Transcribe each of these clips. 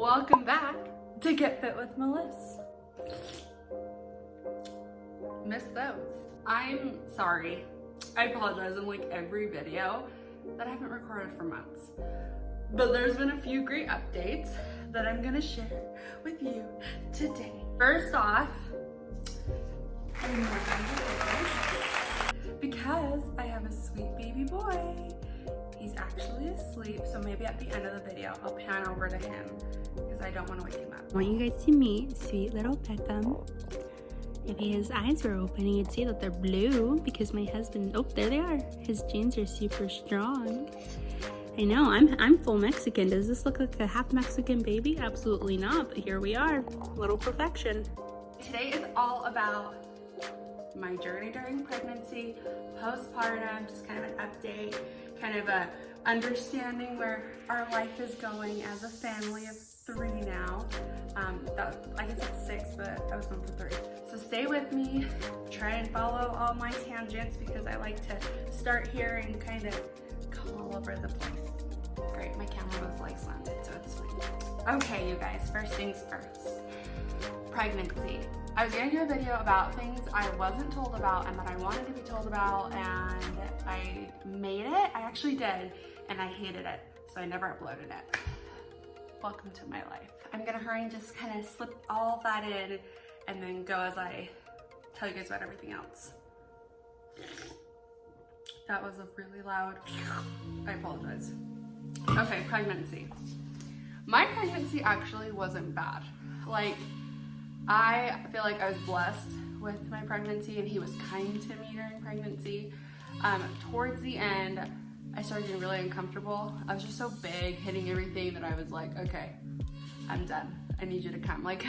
Welcome back to Get Fit with Melissa. Missed those. I'm sorry. I apologize in like every video that I haven't recorded for months. But there's been a few great updates that I'm gonna share with you today. First off, I'm because I have a sweet baby boy. He's actually asleep, so maybe at the end of the video I'll pan over to him because I don't want to wake him up. I want you guys to meet sweet little Beckham. If his eyes were open, you'd see that they're blue because my husband, oh, there they are. His genes are super strong. I know, I'm full Mexican. Does this look like a half Mexican baby? Absolutely not, but here we are, little perfection. Today is all about my journey during pregnancy, postpartum, just kind of an update, kind of a understanding where our life is going as a family of 3 now. I guess it's 6, but I was going for 3. So stay with me, try and follow all my tangents because I like to start here and kind of go all over the place. Great, my camera was like slanted, so it's fine. Okay, you guys, first things first. Pregnancy. I was gonna do a video about things I wasn't told about and that I wanted to be told about, and I made it. I actually did, and I hated it, so I never uploaded it. Welcome to my life. I'm gonna hurry and just kind of slip all that in and then go as I tell you guys about everything else. That was a really loud, I apologize. Okay, pregnancy. My pregnancy actually wasn't bad. Like, I feel like I was blessed with my pregnancy and he was kind to me during pregnancy. Towards the end, I started getting really uncomfortable. I was just so big, hitting everything that I was like, okay, I'm done. I need you to come. Like,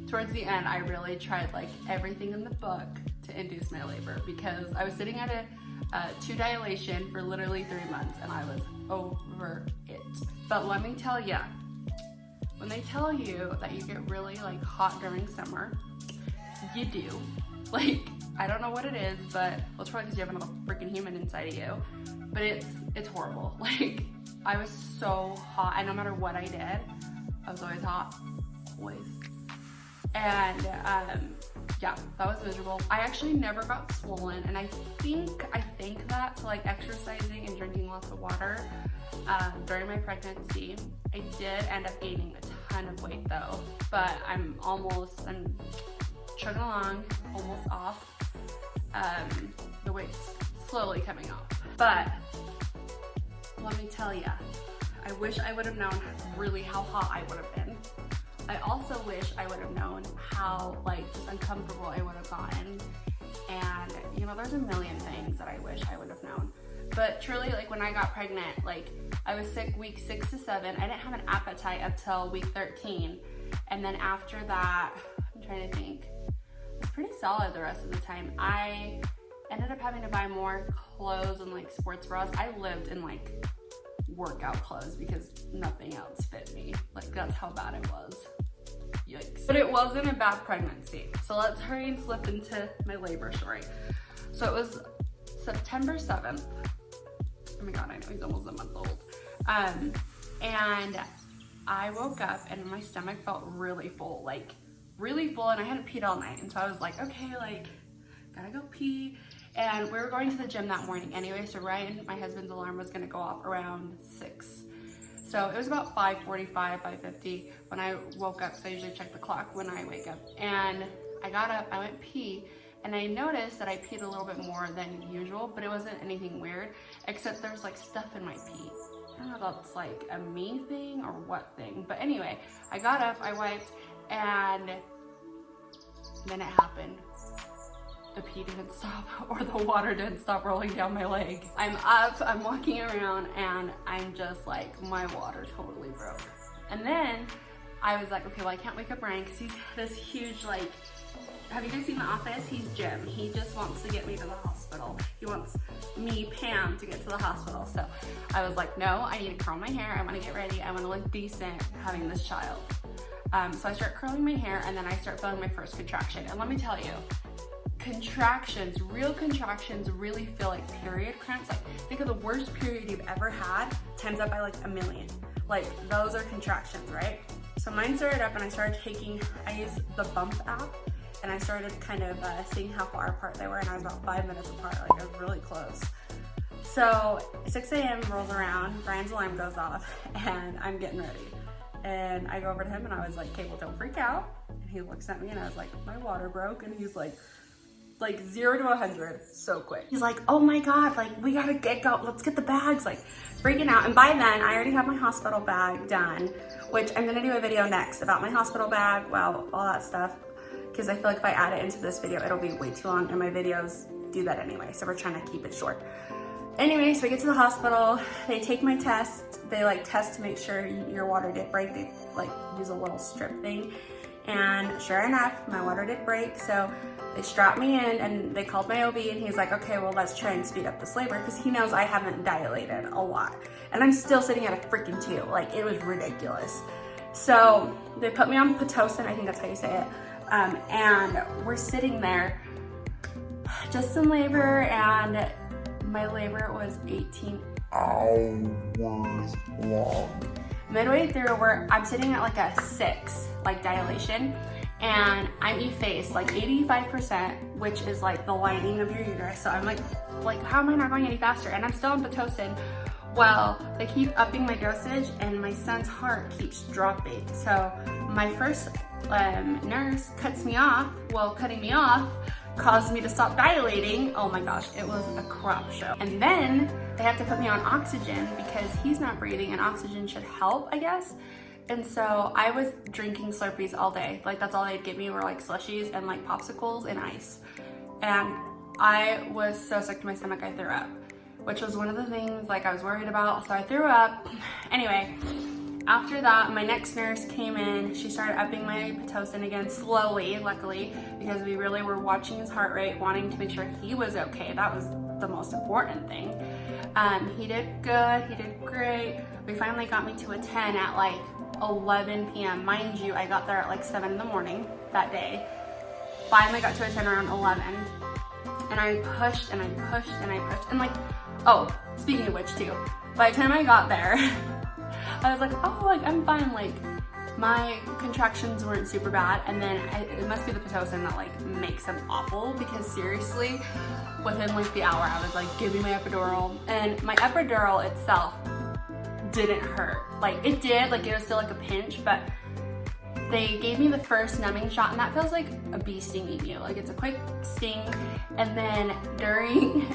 towards the end, I really tried like everything in the book to induce my labor because I was sitting at a 2 dilation for literally 3 months and I was over it. But let me tell ya, when they tell you that you get really like hot during summer, you do. Like, I don't know what it is, but well, it's probably because you have another freaking human inside of you. But it's horrible. Like, I was so hot, and no matter what I did, I was always hot, always. And yeah, that was miserable. I actually never got swollen, and I think that to like exercising and drinking lots of water during my pregnancy, I did end up gaining a ton of weight though, but I'm chugging along, almost off. The weight's slowly coming off. But let me tell ya, I wish I would have known really how hot I would have been. I also wish I would have known how like just uncomfortable I would have gotten. And you know, there's a million things that I wish I would have known. But truly, like when I got pregnant, like I was sick week 6 to 7. I didn't have an appetite up till week 13. And then after that, I'm trying to think, it was pretty solid the rest of the time. I ended up having to buy more clothes and like sports bras. I lived in like workout clothes because nothing else fit me. Like, that's how bad it was. Yikes. But it wasn't a bad pregnancy. So let's hurry and slip into my labor story. So it was September 7th. Oh my God, I know he's almost a month old. And I woke up and my stomach felt really full, like really full, and I hadn't peed all night. And so I was like, okay, like, gotta go pee. And we were going to the gym that morning anyway, so Ryan, my husband's alarm was gonna go off around 6. So it was about 5:45, 5:50 when I woke up, so I usually check the clock when I wake up. And I got up, I went pee, and I noticed that I peed a little bit more than usual, but it wasn't anything weird, except there's like stuff in my pee. I don't know if that's like a me thing or what thing, but anyway, I got up, I wiped, and then it happened. The pee didn't stop, or the water didn't stop rolling down my leg. I'm up, I'm walking around, and I'm just like, my water totally broke. And then I was like, okay, well I can't wake up Ryan because he's this huge, like, have you guys seen The Office? He's Jim. He just wants to get me to the hospital. He wants me, Pam, to get to the hospital. So I was like, no, I need to curl my hair. I want to get ready. I want to look decent having this child. So I start curling my hair, and then I start feeling my first contraction. And let me tell you, contractions, real contractions, really feel like period cramps. Like, think of the worst period you've ever had times that by like a million. Like those are contractions, right? So mine started up and I used the Bump app, and I started kind of seeing how far apart they were, and I was about 5 minutes apart, like I was really close. So 6 a.m. rolls around, Brian's alarm goes off, and I'm getting ready. And I go over to him and I was like, okay, well, don't freak out. And he looks at me and I was like, my water broke. And he's like 0 to 100 so quick. He's like, oh my God, like we gotta go, let's get the bags, like freaking out. And by then I already have my hospital bag done, which I'm gonna do a video next about my hospital bag, well, all that stuff. Because I feel like if I add it into this video, it'll be way too long, and my videos do that anyway. So we're trying to keep it short. Anyway, so we get to the hospital, they take my test, they like test to make sure your water did break, they like use a little strip thing, and sure enough, my water did break, so they strapped me in and they called my OB, and he's like, okay, well, let's try and speed up this labor, because he knows I haven't dilated a lot, and I'm still sitting at a freaking 2, like it was ridiculous. So they put me on Pitocin, I think that's how you say it, and we're sitting there, just in labor, and my labor was 18 hours long. Midway through, I'm sitting at like a 6, like dilation, and I'm effaced, like 85%, which is like the lining of your uterus. So I'm like, how am I not going any faster? And I'm still on Pitocin. Well, they keep upping my dosage, and my son's heart keeps dropping. So my first nurse cuts me off. Well, cutting me off caused me to stop dilating. Oh my gosh, it was a crap show. And then they have to put me on oxygen because he's not breathing, and oxygen should help, I guess. And so I was drinking Slurpees all day. Like that's all they'd give me were like slushies and like popsicles and ice. And I was so sick to my stomach I threw up, which was one of the things like I was worried about. So I threw up. Anyway, after that, my next nurse came in. She started upping my Pitocin again slowly, luckily, because we really were watching his heart rate, wanting to make sure he was okay. That was the most important thing. He did good, he did great. We finally got me to a 10 at like 11 p.m. Mind you, I got there at like 7 in the morning that day. Finally got to a 10 around 11. And I pushed and I pushed and I pushed. And like, oh, speaking of which too, by the time I got there, I was like, oh, like I'm fine, like my contractions weren't super bad, and then it must be the Pitocin that like makes them awful, because seriously, within like the hour, I was like, give me my epidural, and my epidural itself didn't hurt. Like it did, like it was still like a pinch, but they gave me the first numbing shot, and that feels like a bee stinging you. Like it's a quick sting, and then during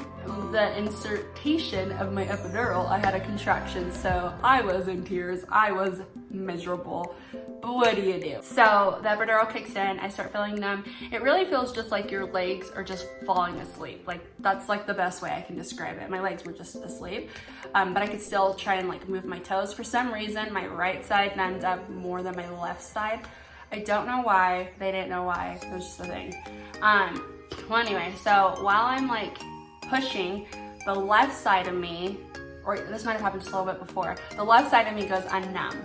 the insertion of my epidural, I had a contraction, so I was in tears. I was miserable. But what do you do? So the epidural kicks in, I start feeling numb. It really feels just like your legs are just falling asleep. Like that's like the best way I can describe it. My legs were just asleep, but I could still try and like move my toes. For some reason, my right side numbed up more than my left side. I don't know why. They didn't know why. It was just a thing. Well, anyway, so while I'm like pushing, the left side of me, or this might have happened just a little bit before, the left side of me goes unnumb.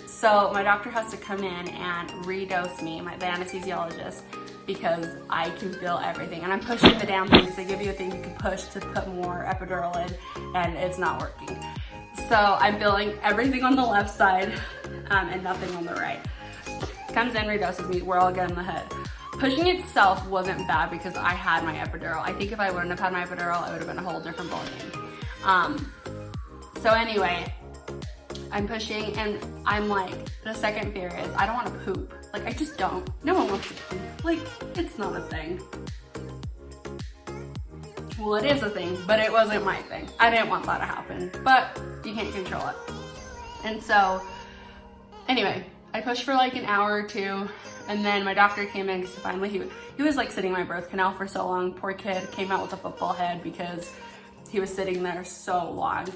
So my doctor has to come in and redose me, the anesthesiologist, because I can feel everything. And I'm pushing the damn things. They give you a thing you can push to put more epidural in, and it's not working. So I'm feeling everything on the left side and nothing on the right. Comes in, redoses me, we're all good in the head. Pushing itself wasn't bad because I had my epidural. I think if I wouldn't have had my epidural, it would have been a whole different ballgame. So anyway, I'm pushing, and I'm like, the second fear is I don't want to poop. Like I just don't. No one wants to poop. Like it's not a thing. Well, it is a thing, but it wasn't my thing. I didn't want that to happen, but you can't control it. And so anyway, I pushed for like an hour or two, and then my doctor came in because finally he was like sitting in my birth canal for so long. Poor kid came out with a football head because he was sitting there so long.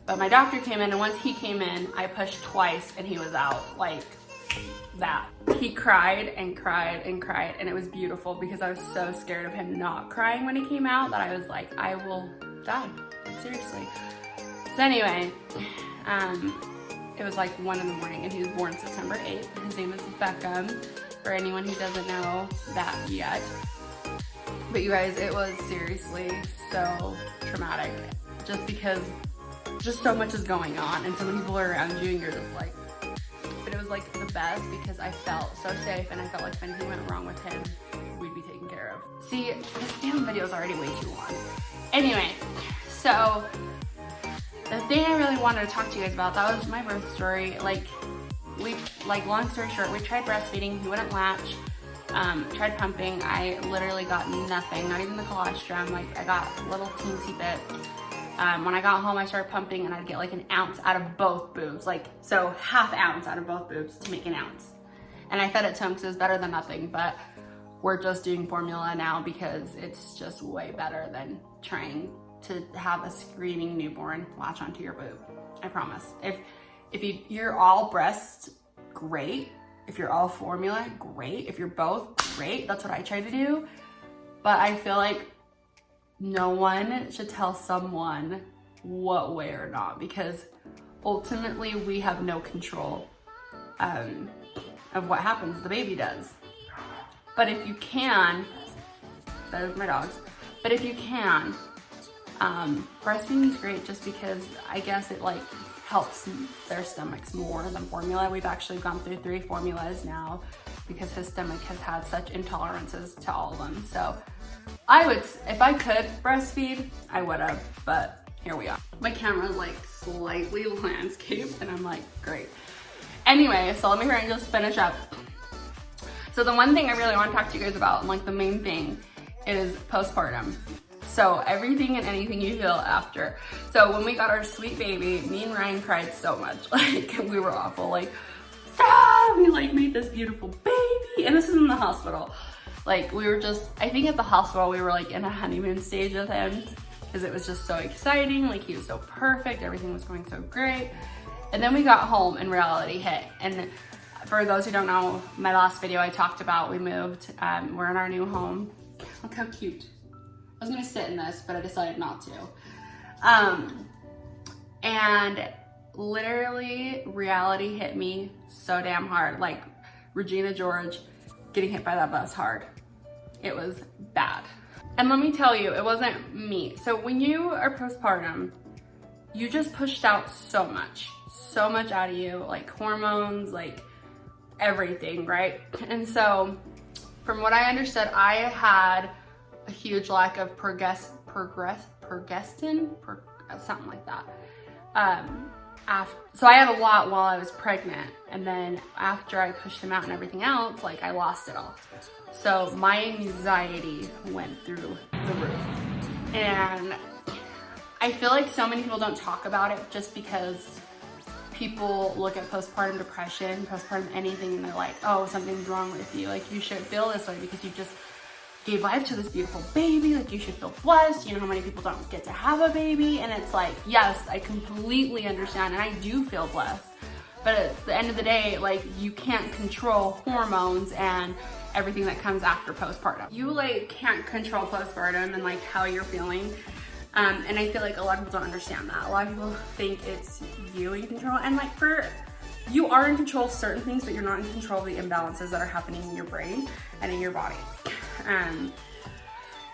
But my doctor came in, and once he came in, I pushed twice and he was out like that. He cried and cried and cried, and it was beautiful because I was so scared of him not crying when he came out that I was like, I will die, like, seriously. So anyway, it was like 1 in the morning, and he was born September 8th. His name is Beckham, for anyone who doesn't know that yet. But you guys, it was seriously so traumatic, just because just so much is going on and so many people are around you and you're just like, but it was like the best because I felt so safe and I felt like if anything went wrong with him, we'd be taken care of. See, this damn video is already way too long. Anyway, so the thing I really wanted to talk to you guys about, that was my birth story. Like, long story short, we tried breastfeeding, he wouldn't latch. Tried pumping, I literally got nothing, not even the colostrum. Like, I got little teensy bits. When I got home, I started pumping and I'd get like an ounce out of both boobs. Like, so half ounce out of both boobs to make an ounce. And I fed it to him because it was better than nothing, but we're just doing formula now because it's just way better than trying to have a screaming newborn latch onto your boob. I promise. If you're all breast, great. If you're all formula, great. If you're both, great. That's what I try to do. But I feel like no one should tell someone what way or not, because ultimately we have no control of what happens. The baby does. But if you can, that is my dogs. But if you can, breastfeeding is great just because I guess it like helps their stomachs more than formula. We've actually gone through 3 formulas now because his stomach has had such intolerances to all of them. So I would, if I could breastfeed, I would have, but here we are. My camera's like slightly landscaped and I'm like, great. Anyway, so let me hurry and just finish up. So the one thing I really want to talk to you guys about, and like the main thing, is postpartum. So everything and anything you feel after. So when we got our sweet baby, me and Ryan cried so much. Like, we were awful. Like, we like made this beautiful baby. And this is in the hospital. Like, we were just, I think at the hospital we were like in a honeymoon stage with him because it was just so exciting. Like, he was so perfect. Everything was going so great. And then we got home and reality hit. And for those who don't know, my last video I talked about, we moved. We're in our new home. Look how cute. I was gonna sit in this, but I decided not to. And literally reality hit me so damn hard. Like Regina George getting hit by that bus hard. It was bad. And let me tell you, it wasn't me. So when you are postpartum, you just pushed out so much out of you, like hormones, like everything, right? And so from what I understood, I had a huge lack of progestin, something like that. So I had a lot while I was pregnant, and then after I pushed him out and everything else, like I lost it all. So my anxiety went through the roof. And I feel like so many people don't talk about it just because people look at postpartum depression, postpartum anything, and they're like, oh, something's wrong with you. Like, you should feel this way because you just gave life to this beautiful baby. Like, you should feel blessed. You know how many people don't get to have a baby? And it's like, yes, I completely understand, and I do feel blessed. But at the end of the day, like, you can't control hormones and everything that comes after postpartum. You like can't control postpartum and like how you're feeling. And I feel like a lot of people don't understand that. A lot of people think it's you in control, and like you are in control of certain things, but you're not in control of the imbalances that are happening in your brain and in your body.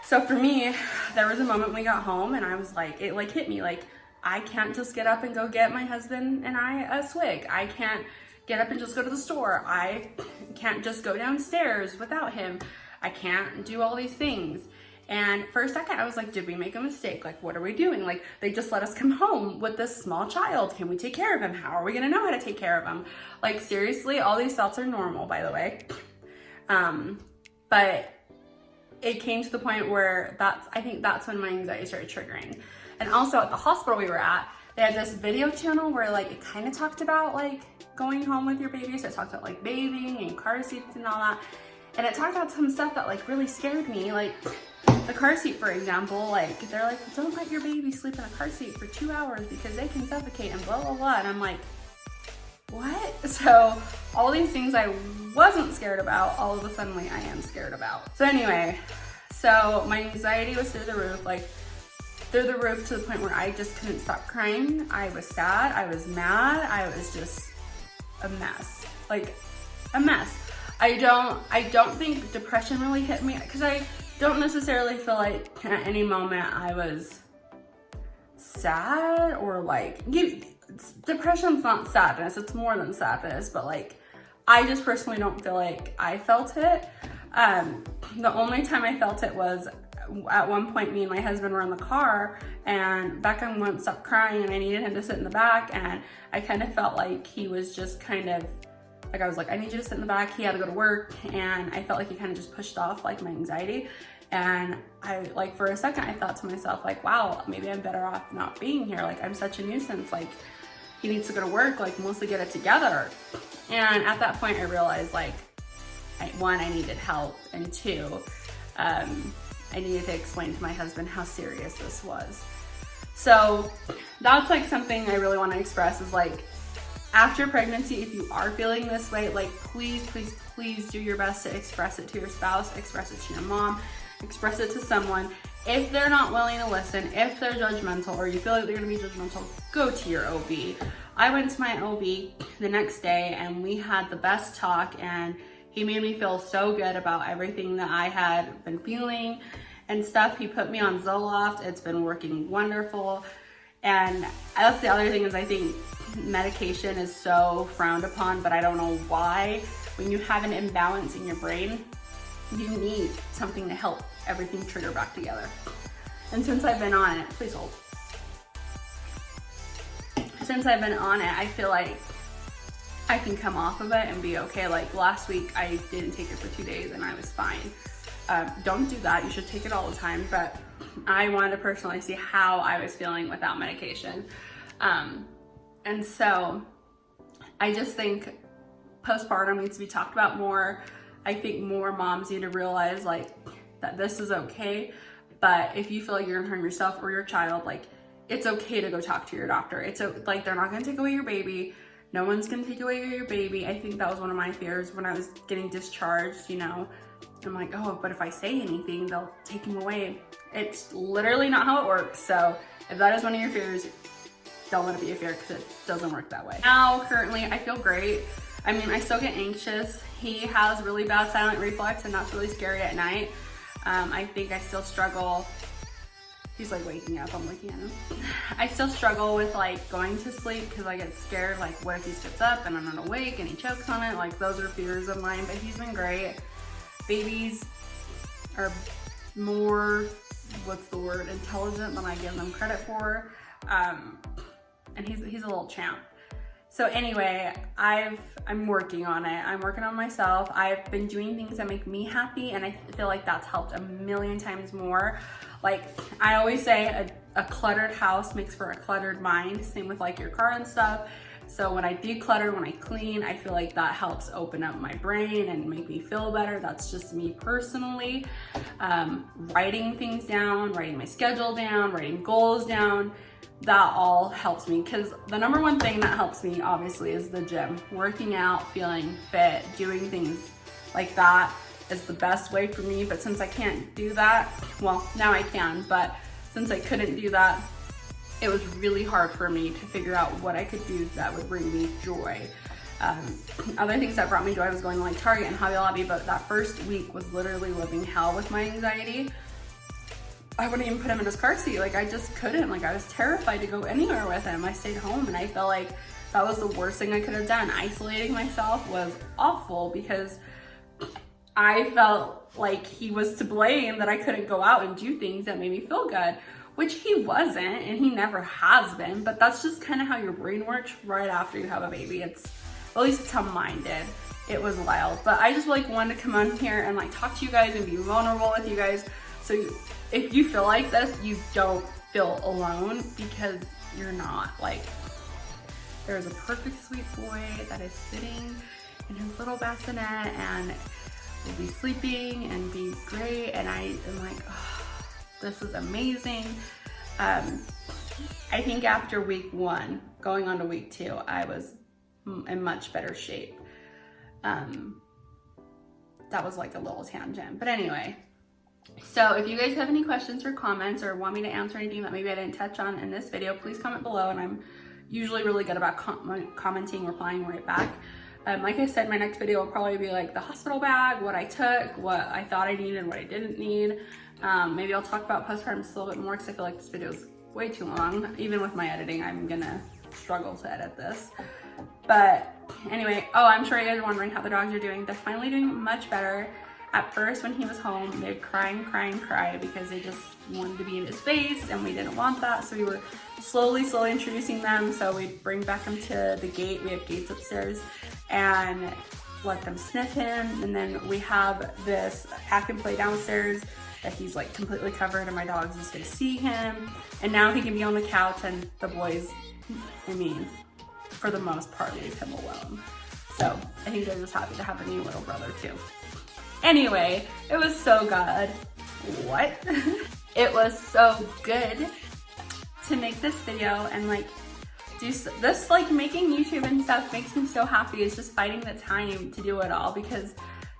So for me, there was a moment when we got home and I was like, it like hit me, like, I can't just get up and go get my husband and I a swig. I can't get up and just go to the store. I can't just go downstairs without him. I can't do all these things. And for a second I was like, did we make a mistake? Like, what are we doing? Like, they just let us come home with this small child. Can we take care of him? How are we gonna know how to take care of him? Like, seriously, all these thoughts are normal, by the way. But it came to the point where I think that's when my anxiety started triggering. And also at the hospital we were at, they had this video channel where like it kind of talked about like going home with your baby. So it talked about like babying and car seats and all that. And it talked about some stuff that like really scared me. Like the car seat, for example, like they're like, don't let your baby sleep in a car seat for 2 hours because they can suffocate and blah, blah, blah. And I'm like, what? So all these things I wasn't scared about, all of a sudden I am scared about. So anyway, so my anxiety was through the roof, like through the roof to the point where I just couldn't stop crying. I was sad, I was mad, I was just a mess, like a mess. I don't think depression really hit me because I don't necessarily feel like at any moment I was sad or like, depression's not sadness, it's more than sadness, but like, I just personally don't feel like I felt it. The only time I felt it was at one point me and my husband were in the car and Beckham wouldn't stop crying and I needed him to sit in the back, and I kind of felt like he was just kind of, like I was like, I need you to sit in the back. He had to go to work and I felt like he kind of just pushed off like my anxiety. And I, like, for a second I thought to myself like, wow, maybe I'm better off not being here. Like, I'm such a nuisance. Like, he needs to go to work, like mostly get it together. And at that point I realized like, one, I needed help, and two, I needed to explain to my husband how serious this was. So that's like something I really want to express is like, after pregnancy, if you are feeling this way, like please, please, please do your best to express it to your spouse, express it to your mom, express it to someone. If they're not willing to listen, if they're judgmental or you feel like they're gonna be judgmental, go to your OB. I went to my OB the next day and we had the best talk, and he made me feel so good about everything that I had been feeling and stuff. He put me on Zoloft. It's been working wonderful. And that's the other thing is I think medication is so frowned upon, but I don't know why. When you have an imbalance in your brain, you need something to help everything trigger back together. And since I've been on it, please hold. Since I've been on it, I feel like I can come off of it and be okay. Like last week, I didn't take it for 2 days and I was fine. Don't do that. You should take it all the time. But I wanted to personally see how I was feeling without medication. And so I just think postpartum needs to be talked about more. I think more moms need to realize like that this is okay. But if you feel like you're gonna harm yourself or your child, like it's okay to go talk to your doctor. It's like they're not gonna take away your baby. No one's gonna take away your baby. I think that was one of my fears when I was getting discharged, you know. I'm like, oh, but if I say anything, they'll take him away. It's literally not how it works. So if that is one of your fears, don't let it be a fear because it doesn't work that way. Now, currently, I feel great. I mean, I still get anxious. He has really bad silent reflex and that's really scary at night. I think I still struggle. He's like waking up, I'm looking at him. I still struggle with like going to sleep because I get scared, like what if he spits up and I'm not awake and he chokes on it? Like those are fears of mine, but he's been great. Babies are more, what's the word, intelligent than I give them credit for. And he's a little champ. So anyway, I'm working on it. I'm working on myself. I've been doing things that make me happy, and I feel like that's helped a million times more. Like I always say, a cluttered house makes for a cluttered mind. Same with like your car and stuff. So when I declutter, when I clean, I feel like that helps open up my brain and make me feel better. That's just me personally. Writing things down, writing my schedule down, writing goals down, that all helps me, because the number one thing that helps me obviously is the gym. Working out, feeling fit, doing things like that is the best way for me. But since I can't do that, well, now I can, but since I couldn't do that, it was really hard for me to figure out what I could do that would bring me joy. Other things that brought me joy was going to like Target and Hobby Lobby, but that first week was literally living hell with my anxiety. I wouldn't even put him in his car seat. Like I just couldn't. Like I was terrified to go anywhere with him. I stayed home and I felt like that was the worst thing I could have done. Isolating myself was awful because I felt like he was to blame that I couldn't go out and do things that made me feel good, which he wasn't and he never has been. But that's just kind of how your brain works right after you have a baby. At least it's how mine did. It was wild. But I just like wanted to come on here and like talk to you guys and be vulnerable with you guys. So if you feel like this, you don't feel alone, because you're not. Like, there's a perfect sweet boy that is sitting in his little bassinet and will be sleeping and be great. And I am like, oh, this is amazing. I think after week 1, going on to week 2, I was in much better shape. That was like a little tangent, but anyway. So if you guys have any questions or comments or want me to answer anything that maybe I didn't touch on in this video, please comment below, and I'm usually really good about commenting, replying right back. Like I said, my next video will probably be like the hospital bag, what I took, what I thought I needed, what I didn't need. Maybe I'll talk about postpartum just a little bit more because I feel like this video is way too long. Even with my editing, I'm gonna struggle to edit this. But anyway, oh, I'm sure you guys are wondering how the dogs are doing. They're finally doing much better. At first, when he was home, they'd cry and cry and cry because they just wanted to be in his face, and we didn't want that. So we were slowly introducing them. So we'd bring Beckham to the gate. We have gates upstairs, and let them sniff him. And then we have this pack and play downstairs that he's like completely covered, and my dog's just gonna see him. And now he can be on the couch, and the boys, I mean, for the most part, leave him alone. So I think they're just happy to have a new little brother too. Anyway, it was so good. What? It was so good to make this video and like do this, like making YouTube and stuff makes me so happy. It's just finding the time to do it all, because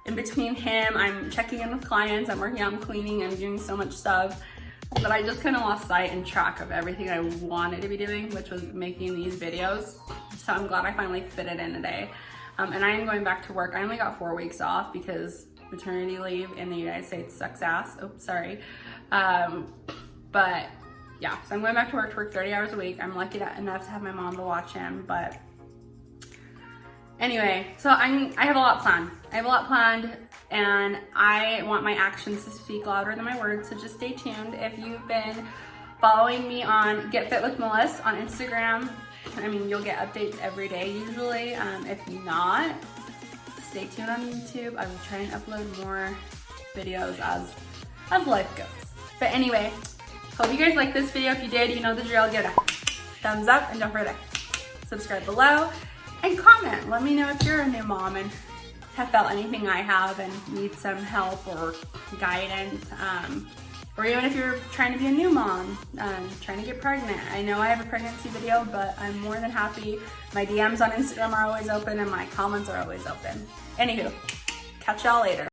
in between him, I'm checking in with clients, I'm working on cleaning, I'm doing so much stuff that I just kind of lost sight and track of everything I wanted to be doing, which was making these videos. So I'm glad I finally fit it in today. And I am going back to work. I only got 4 weeks off because maternity leave in the United States sucks ass. Oh, sorry. But yeah, so I'm going back to work 30 hours a week. I'm lucky enough to have my mom to watch him. But anyway, so I have a lot planned. And I want my actions to speak louder than my words. So just stay tuned. If you've been following me on Get Fit with Melissa on Instagram, I mean, you'll get updates every day usually. If not, stay tuned on YouTube. I will try and upload more videos as life goes. But anyway, hope you guys liked this video. If you did, you know the drill. Give it a thumbs up, and don't forget to subscribe below and comment. Let me know if you're a new mom and have felt anything I have and need some help or guidance. Or even if you're trying to be a new mom, trying to get pregnant. I know I have a pregnancy video, but I'm more than happy. My DMs on Instagram are always open and my comments are always open. Anywho, catch y'all later.